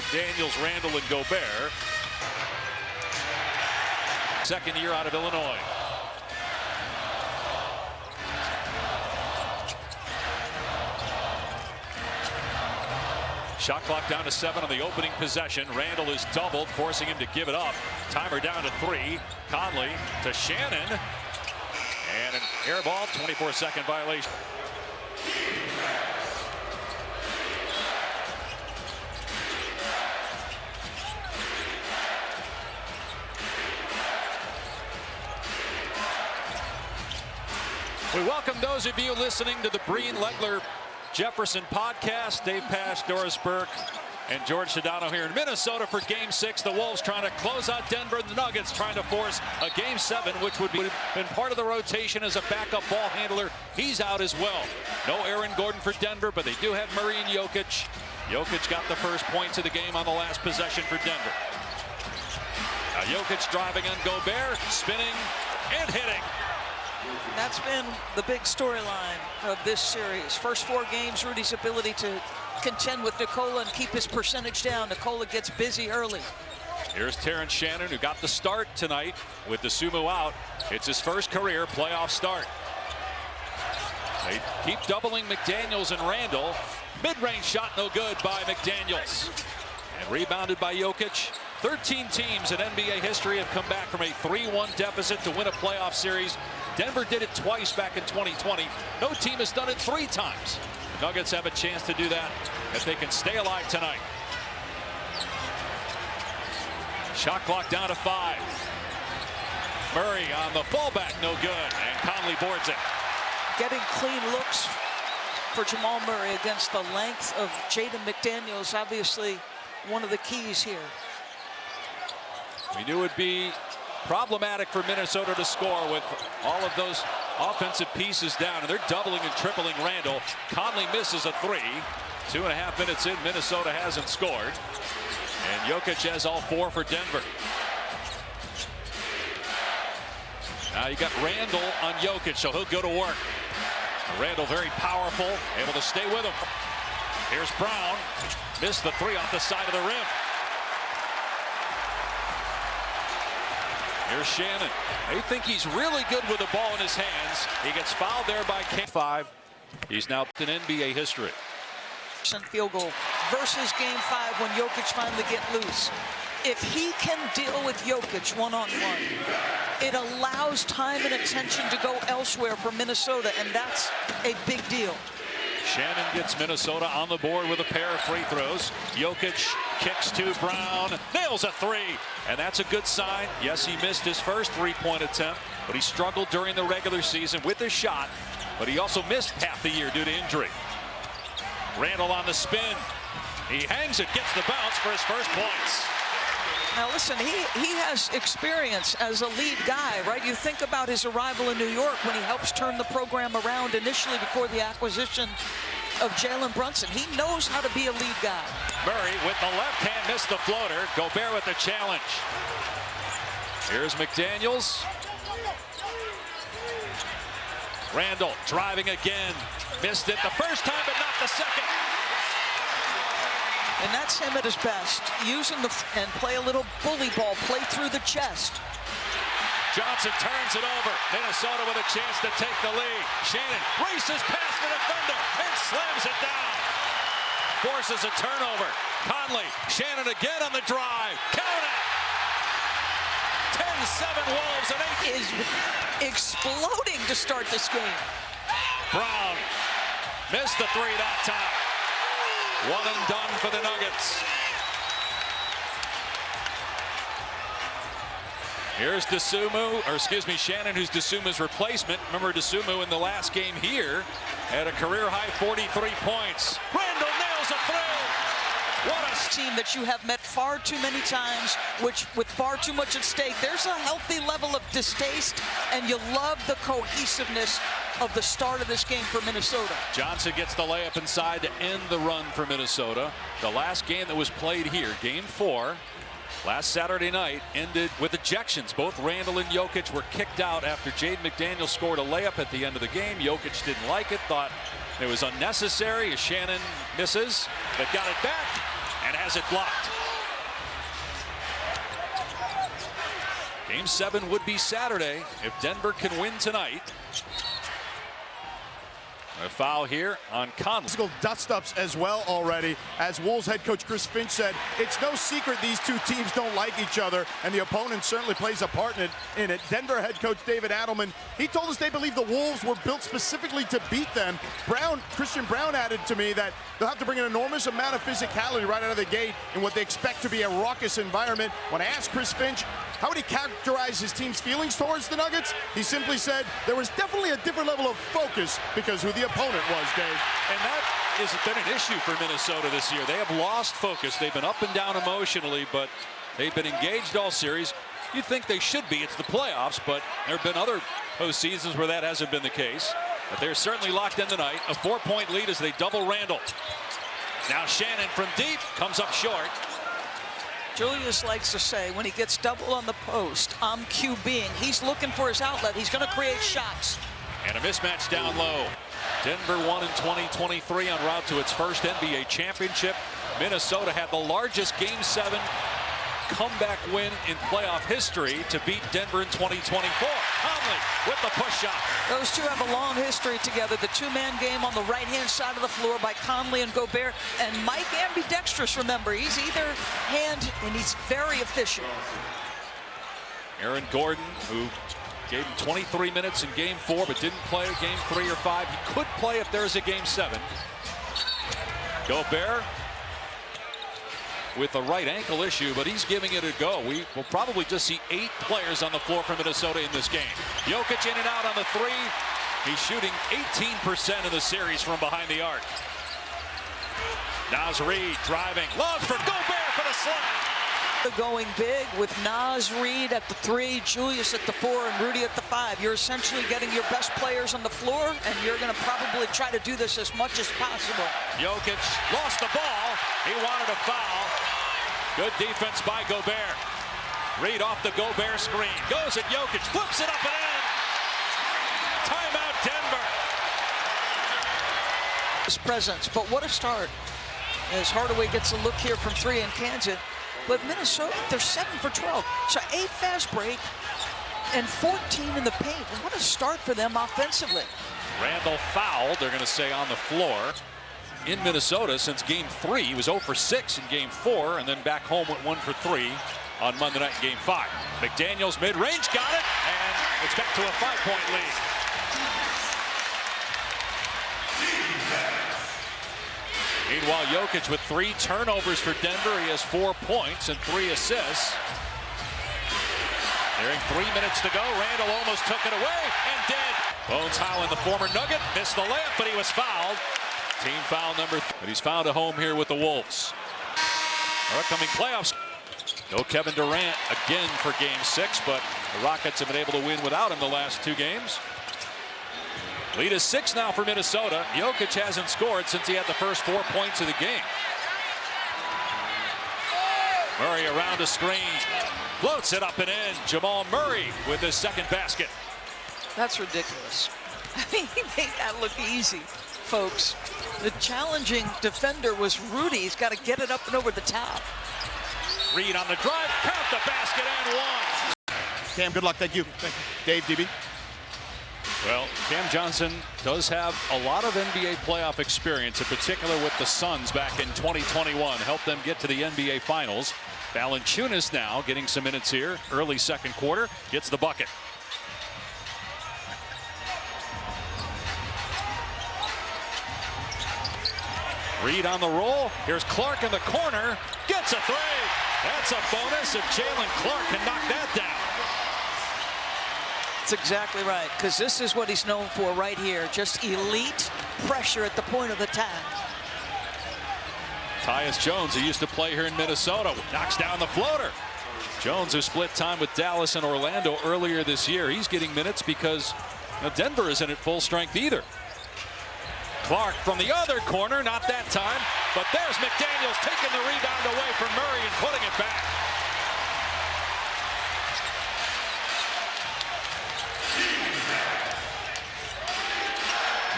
McDaniels, Randall, and Gobert. Second year out of Illinois. Shot clock down to 7 on the opening possession. Randall is doubled, forcing him to give it up. Timer down to 3. Conley to Shannon. And an air ball, 24-second violation. We welcome those of you listening to the Breen Legler Jefferson podcast. Dave Pasch, Doris Burke, and George Sedano here in Minnesota for Game 6. The Wolves trying to close out Denver. The Nuggets trying to force a Game 7, which would have been part of the rotation as a backup ball handler. He's out as well. No Aaron Gordon for Denver, but they do have Murray and Jokic. Jokic got the first points of the game on the last possession for Denver. Now Jokic driving on Gobert, spinning and hitting. That's been the big storyline of this series. First 4 games, Rudy's ability to contend with Nikola and keep his percentage down. Nikola gets busy early. Here's Terrence Shannon, who got the start tonight with the Sumo out. It's his first career playoff start. They keep doubling McDaniels and Randall. Mid-range shot no good by McDaniels. And rebounded by Jokic. 13 teams in NBA history have come back from a 3-1 deficit to win a playoff series. Denver did it twice back in 2020. No team has done it 3 times. The Nuggets have a chance to do that if they can stay alive tonight. Shot clock down to 5. Murray on the fallback, no good, and Conley boards it. Getting clean looks for Jamal Murray against the length of Jaden McDaniels, obviously one of the keys here. We knew it would be problematic for Minnesota to score with all of those offensive pieces down, and they're doubling and tripling Randall. Conley misses a 3. 2.5 minutes in, Minnesota hasn't scored. And Jokic has all 4 for Denver. Now you got Randall on Jokic, so he'll go to work. Randall very powerful, able to stay with him. Here's Brown. Missed the 3 off the side of the rim. Here's Shannon. They think he's really good with the ball in his hands. He gets fouled there by K5. He's now in NBA history. Field goal versus Game 5 when Jokic finally get loose. If he can deal with Jokic one-on-one, it allows time and attention to go elsewhere for Minnesota, and that's a big deal. Shannon gets Minnesota on the board with a pair of free throws. Jokic kicks to Brown, nails a 3, and that's a good sign. Yes, he missed his first 3-point attempt, but he struggled during the regular season with his shot, but he also missed half the year due to injury. Randall on the spin. He hangs it, gets the bounce for his first points. Now listen, he has experience as a lead guy, right? You think about his arrival in New York when he helps turn the program around initially before the acquisition of Jalen Brunson. He knows how to be a lead guy. Murray with the left hand missed the floater. Gobert with the challenge. Here's McDaniels. Randall driving again. Missed it the first time, but not the second. And that's him at his best, using and play a little bully ball, play through the chest. Johnson turns it over. Minnesota with a chance to take the lead. Shannon races past the defender and slams it down. Forces a turnover. Conley, Shannon again on the drive. Count it. 10-7 Wolves and 8 is exploding to start this game. Brown missed the 3 that time. 1 and done for the Nuggets. Here's Shannon, who's Dosunmu's replacement. Remember, Dosunmu in the last game here had a career-high 43 points. Randall nails a 3. What a team that you have met far too many times, which with far too much at stake. There's a healthy level of distaste, and you love the cohesiveness of the start of this game for Minnesota. Johnson gets the layup inside to end the run for Minnesota. The last game that was played here, Game 4, last Saturday night, ended with ejections. Both Randall and Jokic were kicked out after Jaden McDaniels scored a layup at the end of the game. Jokic didn't like it, thought it was unnecessary as Shannon misses, but got it back and has it blocked. Game 7 would be Saturday if Denver can win tonight. A foul here on Conley. Physical dust-ups as well already. As Wolves head coach Chris Finch said, it's no secret these two teams don't like each other, and the opponent certainly plays a part in it. Denver head coach David Adelman, he told us they believe the Wolves were built specifically to beat them. Christian Brown added to me that they'll have to bring an enormous amount of physicality right out of the gate in what they expect to be a raucous environment. When I asked Chris Finch how would he characterize his team's feelings towards the Nuggets, he simply said there was definitely a different level of focus because who the opponent was, Dave. And that has been an issue for Minnesota this year. They have lost focus. They've been up and down emotionally, but they've been engaged all series. You'd think they should be. It's the playoffs, but there have been other postseasons where that hasn't been the case. But they're certainly locked in tonight. A 4-point lead as they double Randall. Now Shannon from deep comes up short. Julius likes to say when he gets double on the post, I'm QBing. He's looking for his outlet. He's going to create shots. And a mismatch down low. Denver won in 2023 en route to its first NBA championship. Minnesota had the largest Game 7 comeback win in playoff history to beat Denver in 2024. Conley with the push shot. Those two have a long history together. The two-man game on the right-hand side of the floor by Conley and Gobert. And Mike ambidextrous, remember. He's either hand, and he's very efficient. Aaron Gordon, who gave him 23 minutes in Game 4, but didn't play Game 3 or 5. He could play if there's a Game 7. Gobert with a right ankle issue, but he's giving it a go. We will probably just see 8 players on the floor for Minnesota in this game. Jokic in and out on the 3. He's shooting 18% of the series from behind the arc. Naz Reid driving. Love for Gobert for the slam. Going big with Naz Reid at the 3, Julius at the 4, and Rudy at the 5. You're essentially getting your best players on the floor, and you're going to probably try to do this as much as possible. Jokic lost the ball. He wanted a foul. Good defense by Gobert. Reid off the Gobert screen. Goes at Jokic. Flips it up and in. Timeout Denver. His presence, but what a start. As Hardaway gets a look here from 3 in Kansas. But Minnesota, they're 7 for 12. So 8 fast break and 14 in the paint. What a start for them offensively. Randall fouled, they're going to say, on the floor. In Minnesota since Game 3. He was 0 for 6 in Game 4, and then back home went 1 for 3 on Monday night in Game 5. McDaniels mid-range got it, and it's back to a 5-point lead. Meanwhile, Jokic with 3 turnovers for Denver. He has 4 points and 3 assists. Nearing 3 minutes to go. Randall almost took it away and did. Bones Howland, the former Nugget, missed the layup, but he was fouled. Team foul number 3. But he's found a home here with the Wolves. Our upcoming playoffs. No Kevin Durant again for Game 6, but the Rockets have been able to win without him the last 2 games. Lead is 6 now for Minnesota. Jokic hasn't scored since he had the first 4 points of the game. Murray around the screen. Floats it up and in. Jamal Murray with his second basket. That's ridiculous. I mean, he made that look easy, folks. The challenging defender was Rudy. He's got to get it up and over the top. Reid on the drive. Count the basket and 1. Cam, good luck. Thank you. Thank you. Dave, DB. Well, Cam Johnson does have a lot of NBA playoff experience, in particular with the Suns back in 2021. Helped them get to the NBA Finals. Valanciunas now getting some minutes here. Early second quarter. Gets the bucket. Reid on the roll. Here's Clark in the corner. Gets a 3. That's a bonus if Jalen Clark can knock that down. That's exactly right, because this is what he's known for right here. Just elite pressure at the point of attack. Tyus Jones, who used to play here in Minnesota, knocks down the floater. Jones, who split time with Dallas and Orlando earlier this year, he's getting minutes because Denver isn't at full strength either. Clark from the other corner, not that time, but there's McDaniels taking the rebound away from Murray and putting it back.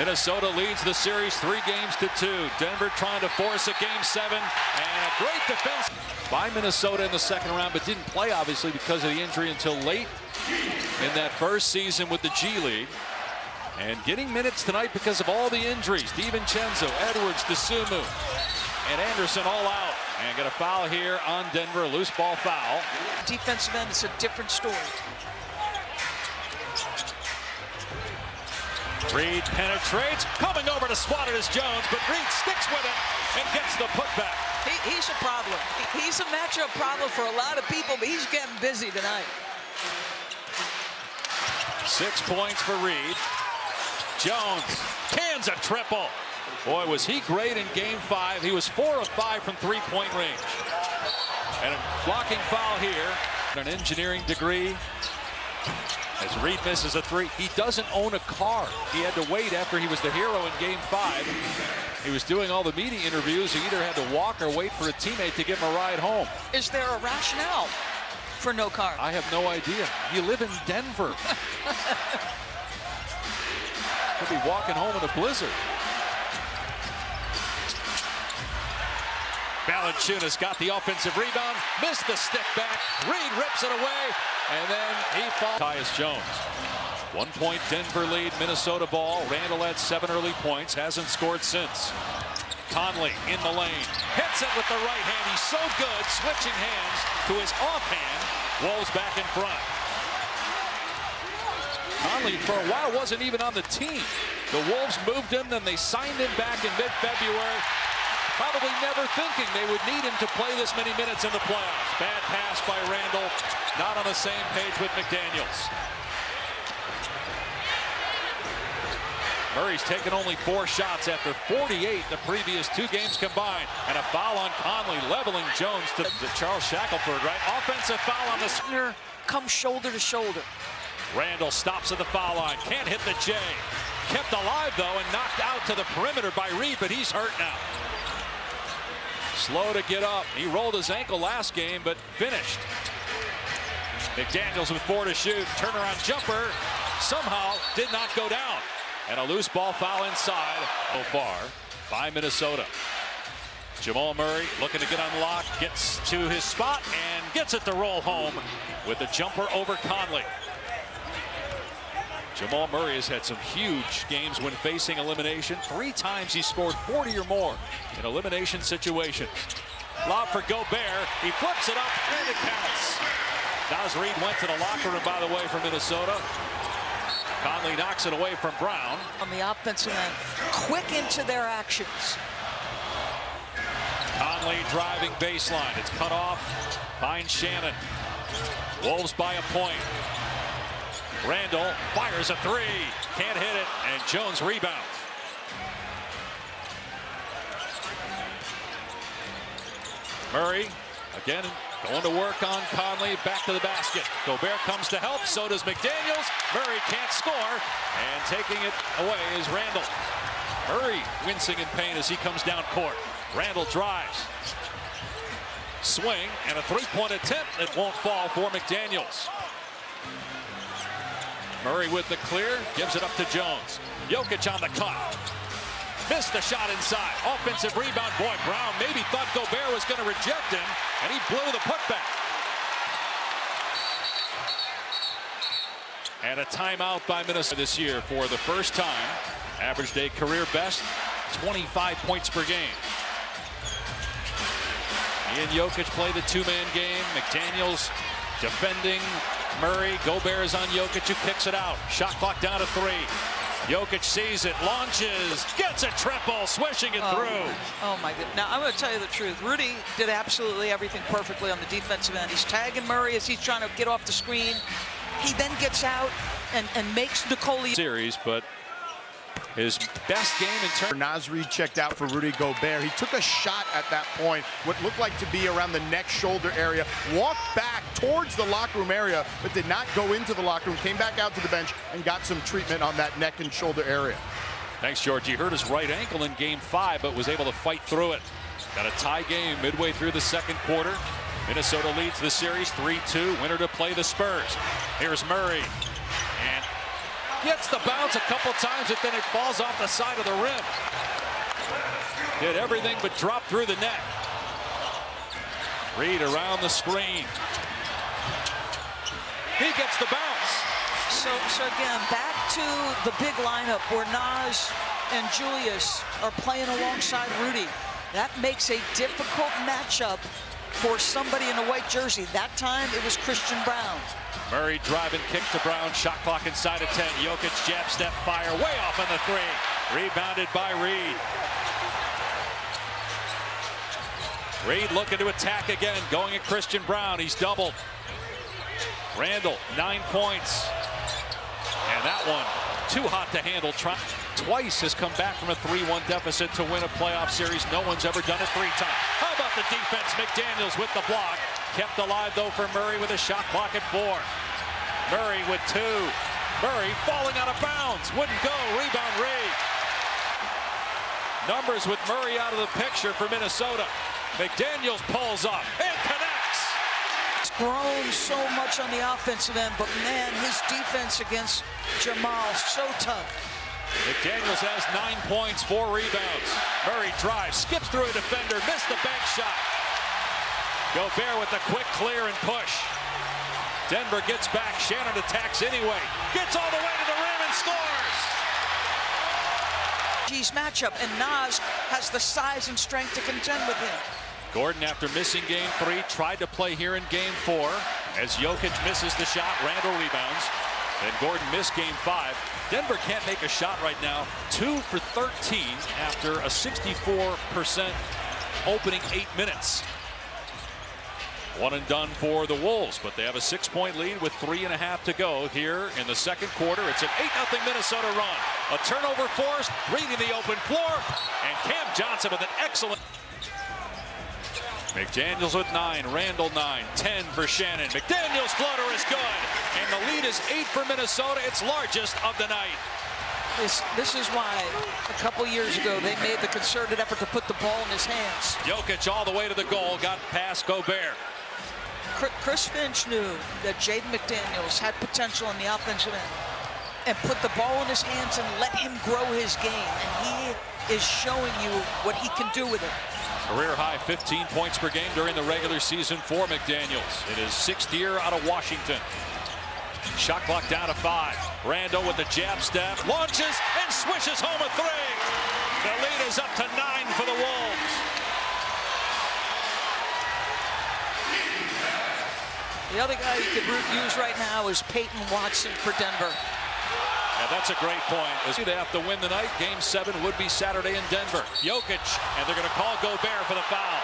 Minnesota leads the series 3-2. Denver trying to force a game 7, and a great defense by Minnesota in the second round, but didn't play obviously because of the injury until late in that first season with the G League. And getting minutes tonight because of all the injuries. DiVincenzo, Edwards, DeSumo, and Anderson all out. And got a foul here on Denver, a loose ball foul. Defensive end is a different story. Reed penetrates, coming over to swat it is Jones, but Reed sticks with it and gets the putback. He's a problem. He's a matchup problem for a lot of people, but he's getting busy tonight. 6 points for Reed. Jones cans a triple. Boy, was he great in game 5. He was 4 of 5 from three-point range. And a blocking foul here. An engineering degree. As Reed misses a 3, he doesn't own a car. He had to wait after he was the hero in game 5. He was doing all the media interviews. He either had to walk or wait for a teammate to give him a ride home. Is there a rationale for no car? I have no idea. You live in Denver. Could be walking home in a blizzard. Valanciunas got the offensive rebound, missed the stick back. Reed rips it away, and then he falls. Tyus Jones. 1 point Denver lead, Minnesota ball. Randall had 7 early points, hasn't scored since. Conley in the lane, hits it with the right hand. He's so good, switching hands to his offhand. Wolves back in front. Conley, for a while, wasn't even on the team. The Wolves moved him, then they signed him back in mid-February. Probably never thinking they would need him to play this many minutes in the playoffs. Bad pass by Randall, not on the same page with McDaniels. Murray's taken only 4 shots after 48 the previous 2 games combined. And a foul on Conley, leveling Jones to Charles Shackelford, right? Offensive foul on the center, comes shoulder to shoulder. Randall stops at the foul line, can't hit the J. Kept alive, though, and knocked out to the perimeter by Reed, but he's hurt now. Slow to get up. He rolled his ankle last game, but finished. McDaniels with 4 to shoot. Turnaround jumper somehow did not go down. And a loose ball foul inside so far by Minnesota. Jamal Murray looking to get unlocked, gets to his spot and gets it to roll home with a jumper over Conley. Jamal Murray has had some huge games when facing elimination. 3 times he scored 40 or more in elimination situations. Lob for Gobert. He flips it up and it counts. Naz Reid went to the locker room, by the way, for Minnesota. Conley knocks it away from Brown. On the offensive end, quick into their actions. Conley driving baseline. It's cut off. Finds Shannon. Wolves by a point. Randall fires a 3. Can't hit it. And Jones rebounds. Murray again going to work on Conley. Back to the basket. Gobert comes to help. So does McDaniels. Murray can't score. And taking it away is Randall. Murray wincing in pain as he comes down court. Randall drives. Swing and a 3-point attempt that won't fall for McDaniels. Murray with the clear, gives it up to Jones. Jokic on the cut. Missed the shot inside. Offensive rebound. Boy, Brown maybe thought Gobert was going to reject him, and he blew the putback. And a timeout by Minnesota this year for the first time. Average day career best, 25 points per game. He and Jokic play the 2-man game. McDaniels defending Murray. Gobert is on Jokic, who kicks it out. Shot clock down to 3. Jokic sees it, launches, gets a triple, swishing it through. Oh my goodness. Now I'm going to tell you the truth. Rudy did absolutely everything perfectly on the defensive end. He's tagging Murray as he's trying to get off the screen. He then gets out and makes Nikola series, but his best game in terms. Naz Reid checked out for Rudy Gobert. He took a shot at that point, what looked like to be around the neck shoulder area, walked back towards the locker room area, but did not go into the locker room, came back out to the bench and got some treatment on that neck and shoulder area. Thanks, George. He hurt his right ankle in game 5, but was able to fight through it. Got a tie game midway through the second quarter. Minnesota leads the series 3-2. Winner to play the Spurs. Here's Murray. And Gets the bounce a couple times, but then it falls off the side of the rim. Did everything but drop through the net. Reed around the screen. He gets the bounce. So again, back to the big lineup where Naz and Julius are playing alongside Rudy. That makes a difficult matchup for somebody in a white jersey. That time it was Christian Brown. Murray driving kick to Brown. Shot clock inside of 10. Jokic jab step fire way off on the three. Rebounded by Reed. Reed looking to attack again. Going at Christian Brown. He's doubled. Randall, 9 points. And that one, too hot to handle. Twice has come back from a 3-1 deficit to win a playoff series. No one's ever done it 3 times. How about the defense? McDaniels with the block. Kept alive, though, for Murray with a shot clock at 4. Murray with 2. Murray falling out of bounds. Wouldn't go. Rebound, Reed. Numbers with Murray out of the picture for Minnesota. McDaniels pulls up and connects. He's grown so much on the offensive end, but man, his defense against Jamal, so tough. McDaniels has 9 points, 4 rebounds. Murray drives, skips through a defender, missed the bank shot. Gobert with the quick clear and push. Denver gets back, Shannon attacks anyway. Gets all the way to the rim and scores. G's matchup, and Naz has the size and strength to contend with him. Gordon, after missing game 3, tried to play here in game 4. As Jokic misses the shot, Randall rebounds. And Gordon missed game 5. Denver can't make a shot right now. 2 for 13 after a 64% opening 8 minutes. One and done for the Wolves, but they have a 6-point lead with 3.5 to go here in the second quarter. It's an 8-0 Minnesota run. A turnover forced, reading the open floor, and Cam Johnson with an excellent. McDaniels with 9, Randall 9, 10 for Shannon. McDaniels floater is good, and the lead is 8 for Minnesota, its largest of the night. This is why a couple years ago they made the concerted effort to put the ball in his hands. Jokic all the way to the goal, got past Gobert. Chris Finch knew that Jaden McDaniels had potential on the offensive end and put the ball in his hands and let him grow his game, and he is showing you what he can do with it. Career high 15 points per game during the regular season for McDaniels. In his 6th year out of Washington. Shot clock down to 5. Randall with the jab step, launches and swishes home a 3. The lead is up to 9 for the Wolves. The other guy you could use right now is Peyton Watson for Denver. Yeah, that's a great point. They have to win the night. Game 7 would be Saturday in Denver. Jokic, and they're going to call Gobert for the foul.